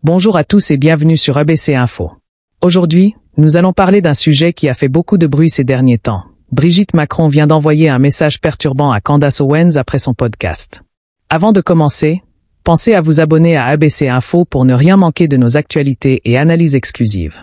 Bonjour à tous et bienvenue sur ABC Info. Aujourd'hui, nous allons parler d'un sujet qui a fait beaucoup de bruit ces derniers temps. Brigitte Macron vient d'envoyer un message perturbant à Candace Owens après son podcast. Avant de commencer, pensez à vous abonner à ABC Info pour ne rien manquer de nos actualités et analyses exclusives.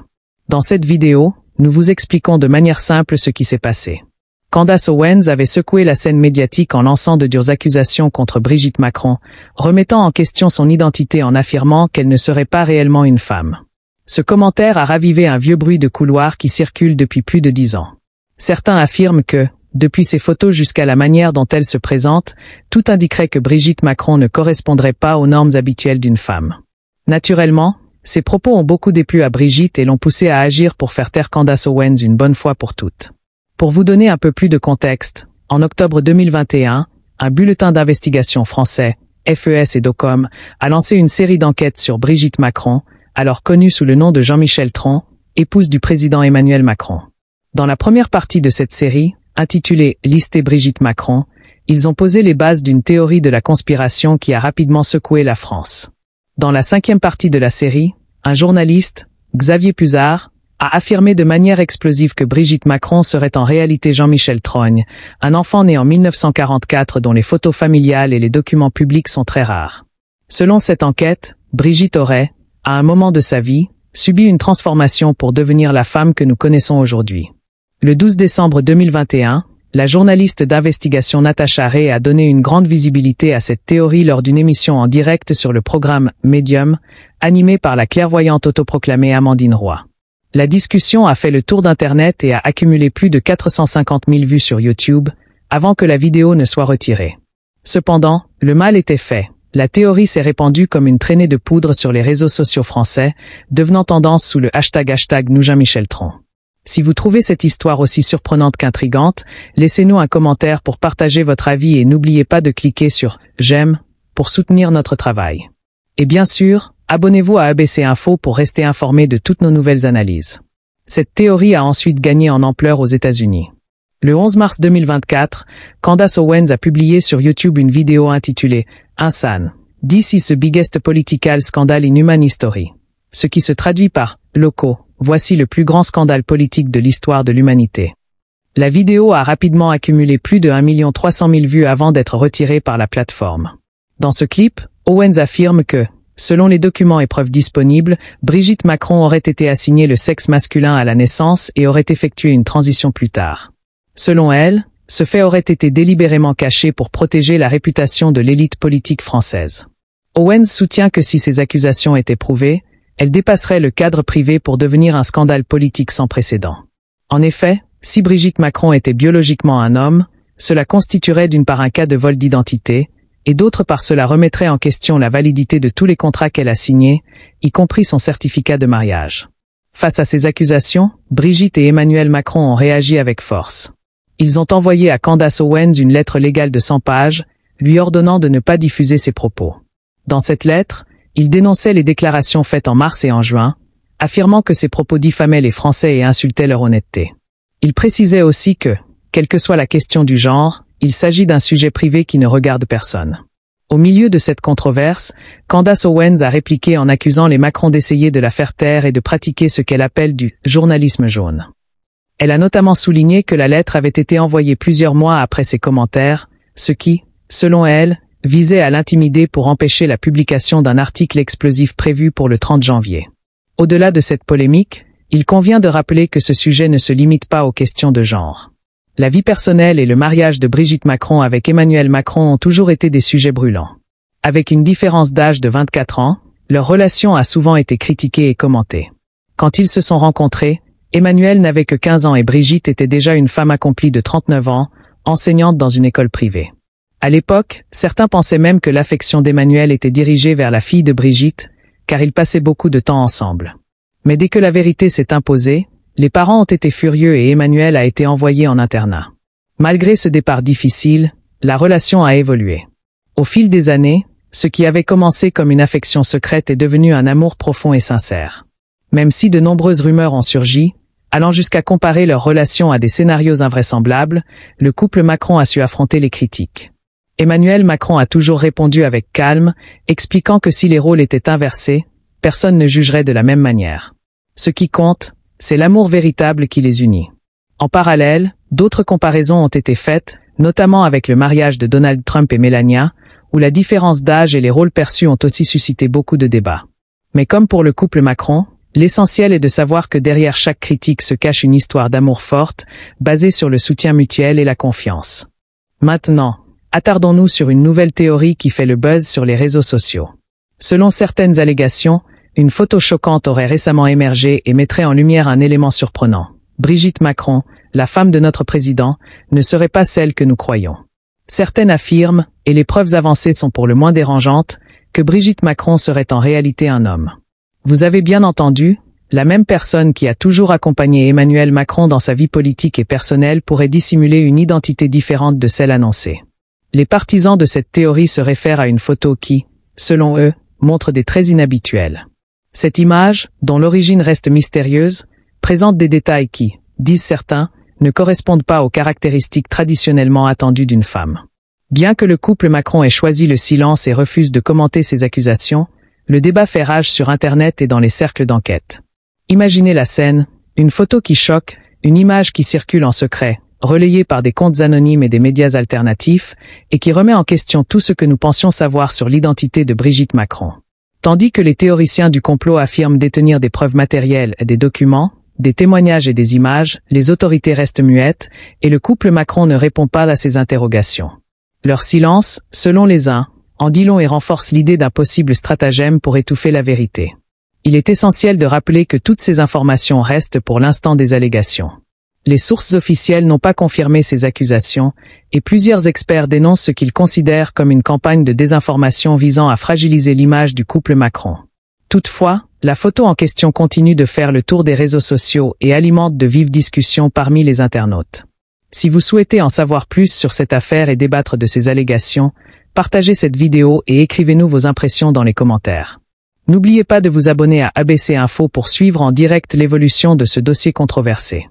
Dans cette vidéo, nous vous expliquons de manière simple ce qui s'est passé. Candace Owens avait secoué la scène médiatique en lançant de dures accusations contre Brigitte Macron, remettant en question son identité en affirmant qu'elle ne serait pas réellement une femme. Ce commentaire a ravivé un vieux bruit de couloir qui circule depuis plus de 10 ans. Certains affirment que, depuis ses photos jusqu'à la manière dont elle se présente, tout indiquerait que Brigitte Macron ne correspondrait pas aux normes habituelles d'une femme. Naturellement, ces propos ont beaucoup déplu à Brigitte et l'ont poussée à agir pour faire taire Candace Owens une bonne fois pour toutes. Pour vous donner un peu plus de contexte, en octobre 2021, un bulletin d'investigation français, FES et DOCOM, a lancé une série d'enquêtes sur Brigitte Macron, alors connue sous le nom de Jean-Michel Tron, épouse du président Emmanuel Macron. Dans la première partie de cette série, intitulée « Lister Brigitte Macron », ils ont posé les bases d'une théorie de la conspiration qui a rapidement secoué la France. Dans la cinquième partie de la série, un journaliste, Xavier Puzard, a affirmé de manière explosive que Brigitte Macron serait en réalité Jean-Michel Trogne, un enfant né en 1944 dont les photos familiales et les documents publics sont très rares. Selon cette enquête, Brigitte aurait, à un moment de sa vie, subi une transformation pour devenir la femme que nous connaissons aujourd'hui. Le 12 décembre 2021, la journaliste d'investigation Natacha Ray a donné une grande visibilité à cette théorie lors d'une émission en direct sur le programme Medium, animée par la clairvoyante autoproclamée Amandine Roy. La discussion a fait le tour d'Internet et a accumulé plus de 450 000 vues sur YouTube, avant que la vidéo ne soit retirée. Cependant, le mal était fait. La théorie s'est répandue comme une traînée de poudre sur les réseaux sociaux français, devenant tendance sous le hashtag #NouJeanMichelTron. Si vous trouvez cette histoire aussi surprenante qu'intrigante, laissez-nous un commentaire pour partager votre avis et n'oubliez pas de cliquer sur « J'aime » pour soutenir notre travail. Et bien sûr, abonnez-vous à ABC Info pour rester informé de toutes nos nouvelles analyses. Cette théorie a ensuite gagné en ampleur aux États-Unis. Le 11 mars 2024, Candace Owens a publié sur YouTube une vidéo intitulée « Insan. This is the biggest political scandal in human history », ce qui se traduit par « Locaux. Voici le plus grand scandale politique de l'histoire de l'humanité ». La vidéo a rapidement accumulé plus de 1 300 000 vues avant d'être retirée par la plateforme. Dans ce clip, Owens affirme que, selon les documents et preuves disponibles, Brigitte Macron aurait été assignée le sexe masculin à la naissance et aurait effectué une transition plus tard. Selon elle, ce fait aurait été délibérément caché pour protéger la réputation de l'élite politique française. Owens soutient que si ces accusations étaient prouvées, elles dépasseraient le cadre privé pour devenir un scandale politique sans précédent. En effet, si Brigitte Macron était biologiquement un homme, cela constituerait d'une part un cas de vol d'identité, et d'autre part cela remettrait en question la validité de tous les contrats qu'elle a signés, y compris son certificat de mariage. Face à ces accusations, Brigitte et Emmanuel Macron ont réagi avec force. Ils ont envoyé à Candace Owens une lettre légale de 100 pages, lui ordonnant de ne pas diffuser ses propos. Dans cette lettre, ils dénonçaient les déclarations faites en mars et en juin, affirmant que ces propos diffamaient les Français et insultaient leur honnêteté. Ils précisaient aussi que, quelle que soit la question du genre, il s'agit d'un sujet privé qui ne regarde personne. Au milieu de cette controverse, Candace Owens a répliqué en accusant les Macron d'essayer de la faire taire et de pratiquer ce qu'elle appelle du « journalisme jaune ». Elle a notamment souligné que la lettre avait été envoyée plusieurs mois après ses commentaires, ce qui, selon elle, visait à l'intimider pour empêcher la publication d'un article explosif prévu pour le 30 janvier. Au-delà de cette polémique, il convient de rappeler que ce sujet ne se limite pas aux questions de genre. La vie personnelle et le mariage de Brigitte Macron avec Emmanuel Macron ont toujours été des sujets brûlants. Avec une différence d'âge de 24 ans, leur relation a souvent été critiquée et commentée. Quand ils se sont rencontrés, Emmanuel n'avait que 15 ans et Brigitte était déjà une femme accomplie de 39 ans, enseignante dans une école privée. À l'époque, certains pensaient même que l'affection d'Emmanuel était dirigée vers la fille de Brigitte, car ils passaient beaucoup de temps ensemble. Mais dès que la vérité s'est imposée, les parents ont été furieux et Emmanuel a été envoyé en internat. Malgré ce départ difficile, la relation a évolué. Au fil des années, ce qui avait commencé comme une affection secrète est devenu un amour profond et sincère. Même si de nombreuses rumeurs ont surgi, allant jusqu'à comparer leur relation à des scénarios invraisemblables, le couple Macron a su affronter les critiques. Emmanuel Macron a toujours répondu avec calme, expliquant que si les rôles étaient inversés, personne ne jugerait de la même manière. Ce qui compte, c'est l'amour véritable qui les unit. En parallèle, d'autres comparaisons ont été faites, notamment avec le mariage de Donald Trump et Melania, où la différence d'âge et les rôles perçus ont aussi suscité beaucoup de débats. Mais comme pour le couple Macron, l'essentiel est de savoir que derrière chaque critique se cache une histoire d'amour forte, basée sur le soutien mutuel et la confiance. Maintenant, attardons-nous sur une nouvelle théorie qui fait le buzz sur les réseaux sociaux. Selon certaines allégations, une photo choquante aurait récemment émergé et mettrait en lumière un élément surprenant. Brigitte Macron, la femme de notre président, ne serait pas celle que nous croyons. Certaines affirment, et les preuves avancées sont pour le moins dérangeantes, que Brigitte Macron serait en réalité un homme. Vous avez bien entendu, la même personne qui a toujours accompagné Emmanuel Macron dans sa vie politique et personnelle pourrait dissimuler une identité différente de celle annoncée. Les partisans de cette théorie se réfèrent à une photo qui, selon eux, montre des traits inhabituels. Cette image, dont l'origine reste mystérieuse, présente des détails qui, disent certains, ne correspondent pas aux caractéristiques traditionnellement attendues d'une femme. Bien que le couple Macron ait choisi le silence et refuse de commenter ces accusations, le débat fait rage sur Internet et dans les cercles d'enquête. Imaginez la scène, une photo qui choque, une image qui circule en secret, relayée par des comptes anonymes et des médias alternatifs, et qui remet en question tout ce que nous pensions savoir sur l'identité de Brigitte Macron. Tandis que les théoriciens du complot affirment détenir des preuves matérielles et des documents, des témoignages et des images, les autorités restent muettes, et le couple Macron ne répond pas à ces interrogations. Leur silence, selon les uns, en dit long et renforce l'idée d'un possible stratagème pour étouffer la vérité. Il est essentiel de rappeler que toutes ces informations restent pour l'instant des allégations. Les sources officielles n'ont pas confirmé ces accusations, et plusieurs experts dénoncent ce qu'ils considèrent comme une campagne de désinformation visant à fragiliser l'image du couple Macron. Toutefois, la photo en question continue de faire le tour des réseaux sociaux et alimente de vives discussions parmi les internautes. Si vous souhaitez en savoir plus sur cette affaire et débattre de ces allégations, partagez cette vidéo et écrivez-nous vos impressions dans les commentaires. N'oubliez pas de vous abonner à ABC Info pour suivre en direct l'évolution de ce dossier controversé.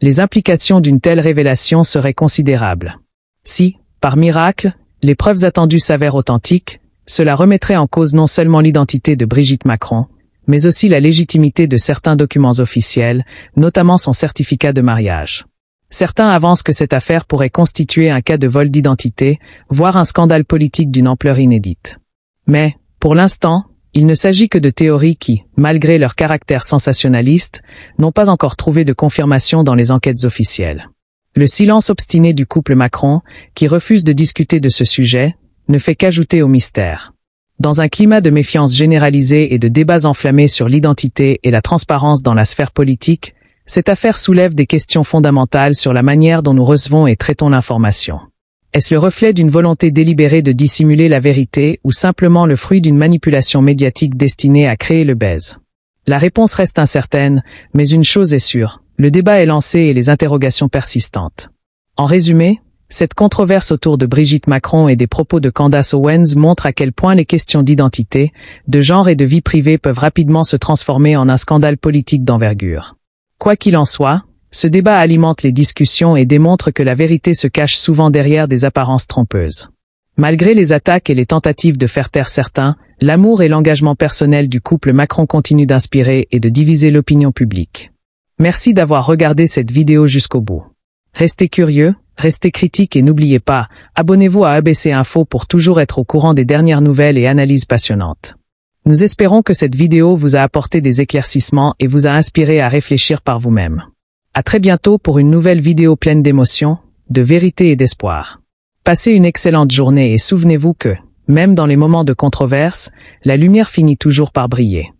Les implications d'une telle révélation seraient considérables. Si, par miracle, les preuves attendues s'avèrent authentiques, cela remettrait en cause non seulement l'identité de Brigitte Macron, mais aussi la légitimité de certains documents officiels, notamment son certificat de mariage. Certains avancent que cette affaire pourrait constituer un cas de vol d'identité, voire un scandale politique d'une ampleur inédite. Mais, pour l'instant, il ne s'agit que de théories qui, malgré leur caractère sensationnaliste, n'ont pas encore trouvé de confirmation dans les enquêtes officielles. Le silence obstiné du couple Macron, qui refuse de discuter de ce sujet, ne fait qu'ajouter au mystère. Dans un climat de méfiance généralisée et de débats enflammés sur l'identité et la transparence dans la sphère politique, cette affaire soulève des questions fondamentales sur la manière dont nous recevons et traitons l'information. Est-ce le reflet d'une volonté délibérée de dissimuler la vérité ou simplement le fruit d'une manipulation médiatique destinée à créer le buzz? La réponse reste incertaine, mais une chose est sûre, le débat est lancé et les interrogations persistantes. En résumé, cette controverse autour de Brigitte Macron et des propos de Candace Owens montre à quel point les questions d'identité, de genre et de vie privée peuvent rapidement se transformer en un scandale politique d'envergure. Quoi qu'il en soit, ce débat alimente les discussions et démontre que la vérité se cache souvent derrière des apparences trompeuses. Malgré les attaques et les tentatives de faire taire certains, l'amour et l'engagement personnel du couple Macron continuent d'inspirer et de diviser l'opinion publique. Merci d'avoir regardé cette vidéo jusqu'au bout. Restez curieux, restez critiques et n'oubliez pas, abonnez-vous à ABC Info pour toujours être au courant des dernières nouvelles et analyses passionnantes. Nous espérons que cette vidéo vous a apporté des éclaircissements et vous a inspiré à réfléchir par vous-même. À très bientôt pour une nouvelle vidéo pleine d'émotions, de vérité et d'espoir. Passez une excellente journée et souvenez-vous que, même dans les moments de controverse, la lumière finit toujours par briller.